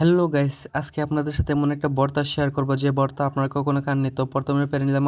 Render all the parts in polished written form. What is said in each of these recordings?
Hello guys, আজকে আপনাদের সাথে এমন একটা ভর্তা শেয়ার করবো যে ভর্তা আপনারা কখনো খাননি। তো প্রথমে পেরে নিলাম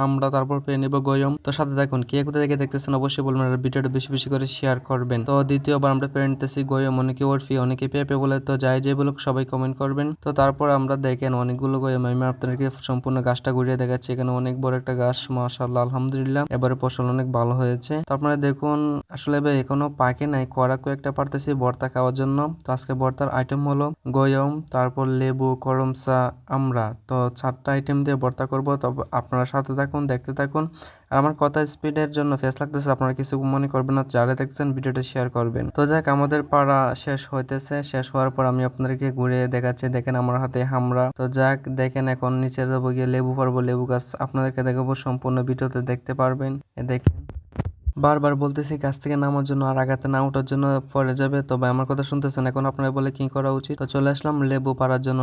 আমরা তারপর পেরে নিব গয়ম। তো সাথে দেখুন কে কোথা থেকে দেখতেছেন অবশ্যই বলবেন আর ভিডিওটা বেশি বেশি করে শেয়ার করবেন। তো দ্বিতীয়বার আমরা পেরে নিতেছি গয়ম, অনেকে ওরফি অনেকে পেঁপে বলে, তো যাই যে বলুক সবাই কমেন্ট করবেন। তো তারপর আমরা দেখেন অনেকগুলো গয়ম, আমি আপনাদেরকে সম্পূর্ণ গাছটা ঘুরিয়ে দেখাচ্ছি। এখানে অনেক বড় একটা গাছ, মাশাআল্লাহ আলহামদুলিল্লাহ, এবারে ফসল অনেক ভালো হয়েছে। তো আপনারা দেখুন আসলে ভাই এখনো পাকে নাই, করা কয়েকটা পারতেছি ভর্তা খাওয়ার জন্য। তো আজকে ভর্তার আইটেম হলো গয়ম, তারপর লেবু, করমচা, আমরা। তো 4টা আইটেম দিয়ে ভর্তা করব। তো আপনারা সাথে থাকুন, দেখতে থাকুন। আর আমার কথা স্পিডের জন্য ফেস লাগতেছে, আপনারা কিছু মনে করবেন না, যারা দেখছেন ভিডিওটা শেয়ার করবেন। তো যাক, আমাদের পাড়া শেষ হইতেছে, শেষ হওয়ার পর আমি আপনাদেরকে ঘুরে দেখাচ্ছি। দেখেন আমার হাতে হামরা। তো যাক দেখেন, এখন নিচে যাবো, গিয়ে লেবু পারবো, লেবু গাছ আপনাদেরকে দেখাবো, সম্পূর্ণ ভিডিওতে দেখতে পারবেন। দেখেন বারবার বলতেছি গাছ থেকে নামার জন্য আর আগাতে না ওঠার জন্য, পরে যাবে। তবে আমার কথা শুনতেছেন, এখন আপনারা বলে কি করা উচিত। তো চলে আসলাম লেবু পাড়ার জন্য।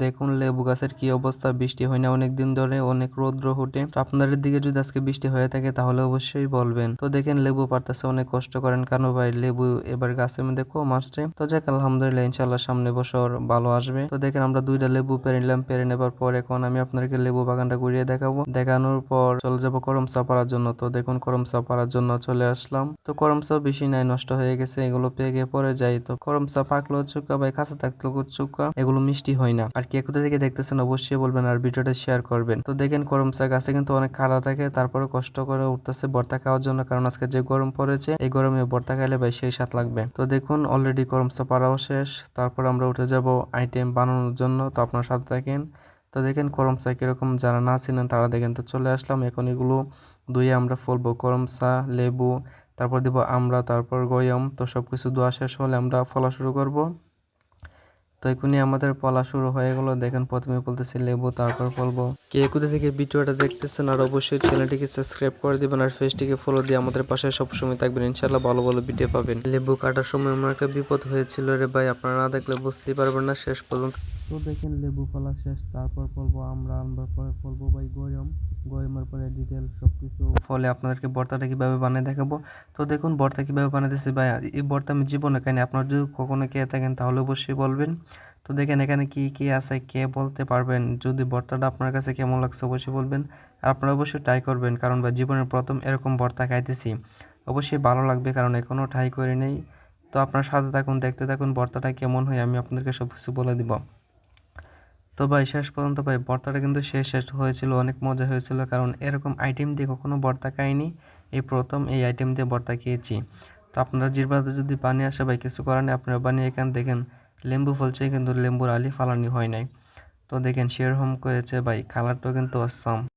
দেখুন লেবু গাছের কি অবস্থা, বৃষ্টি হয় না অনেকদিন ধরে, অনেক রৌদ্র ওঠে। তো আপনাদের দিকে যদি আজকে বৃষ্টি হয়ে থাকে তাহলে অবশ্যই বলবেন। তো দেখেন লেবু পাড়তেছে, অনেক কষ্ট করেন কারণ ভাই লেবু এবার গাছের মধ্যে কম আসছে। তো যাক আলহামদুলিল্লাহ, ইনশাল্লাহ সামনে বছর ভালো আসবে। তো দেখেন আমরা 2টা লেবু পেরে নিলাম, পেরে নেবার পর এখন আমি আপনাদেরকে লেবু বাগানটা ঘুরিয়ে দেখাবো। দেখানোর পর চলে যাবো করমচা পাড়ার জন্য। তো দেখুন করমচা পাড়ার জন্য চলে আসলাম। তো করমচা বেশি নাই, নষ্ট হয়ে গেছে, এগুলো পেকে পরে যাই। তো করমচা পাকলো চুকা ভাই, কাঁচা থাকলো চুকা, এগুলো মিষ্টি হয় না। আর কে কোথা থেকে দেখতেছেন অবশ্যই বলবেন আর ভিডিওটা শেয়ার করবেন। তো দেখেন করমচা গাছে কিন্তু অনেক খাড়া থাকে, তারপরে কষ্ট করে উঠতেছে ভর্তা খাওয়ার জন্য, কারণ আজকে যে গরম পড়েছে, এই গরমে ভর্তা খাইলে ভাই সেই স্বাদ লাগবে। তো দেখুন অলরেডি করমচা পাড়াও শেষ, তারপর আমরা উঠে যাব আইটেম বানানোর জন্য। তো আপনার সাথে থাকেন। তো দেখেন করমচা কিরকম, যারা না চিনেন তারা দেখেন। তো চলে আসলাম, এখন এগুলো ধুয়ে আমরা ফলবো। করমচা, লেবু, তারপর দিব আমরা, তারপর গয়ম। তো সবকিছু ধোয়া শেষ হলে আমরা ফলা শুরু করব। তো এখনই আমাদের ফলা শুরু হয়ে গেল। দেখেন প্রথমে বলতেছি লেবু, তারপর ফলবো। কে কোথা থেকে ভিডিওটা দেখতেছেন আর অবশ্যই চ্যানেলটিকে সাবস্ক্রাইব করে দিবেন আর পেজটিকে ফলো দিয়ে আমাদের পাশে সবসময় থাকবেন, ইনশাল্লাহ ভালো ভালো ভিডিও পাবেন। লেবু কাটার সময় আমার একটা বিপদ হয়েছিল রে ভাই, আপনারা না দেখলে বুঝতেই পারবেন না শেষ পর্যন্ত। তো দেখেন লেবু ফলা শেষ, তারপর ফলবো আমরা, পরে ফলবো ভাই গয়ম। গয়মের পরে ডিটেল সবকিছু ফলে আপনাদেরকে ভর্তাটা কিভাবে বানিয়ে দেখাবো। তো দেখুন ভর্তা কিভাবে বানাইতেছি ভাই, এই ভর্তা আমি জীবনে খাইনি, আপনারা যদি কখনো খেয়ে থাকেন তাহলে অবশ্যই বলবেন। তো দেখেন এখানে কি কি আছে কে বলতে পারবেন, যদি ভর্তাটা আপনার কাছে কেমন লাগছে অবশ্যই বলবেন। আর আপনারা অবশ্যই ট্রাই করবেন, কারণ ভাই জীবনের প্রথম এরকম ভর্তা খাইতেছি, অবশ্যই ভালো লাগবে, কারণ এখনও ট্রাই করে নেই। তো আপনার সাথে থাকুন, দেখতে থাকুন ভর্তাটা কেমন হয়, আমি আপনাদেরকে সব কিছু বলে দিব। তো ভাই শেষ পর্যন্ত ভাই ভর্তাটা কিন্তু শেষ হয়েছিল, অনেক মজা হয়েছিল, কারণ এরকম আইটেম দিয়ে কখনো ভর্তা খাইনি, এই প্রথম এই আইটেম দিয়ে ভর্তা খেয়েছি। তো আপনারা জিরবাতে যদি পানি আসে ভাই কিছু করার নেই, আপনারা বানিয়ে এখান দেখেন লেম্বু ফলছে, কিন্তু লেম্বুর আলি ফালানি হয় নাই। তো দেখেন সেরকম করেছে ভাই, কালারটাও কিন্তু অসাম।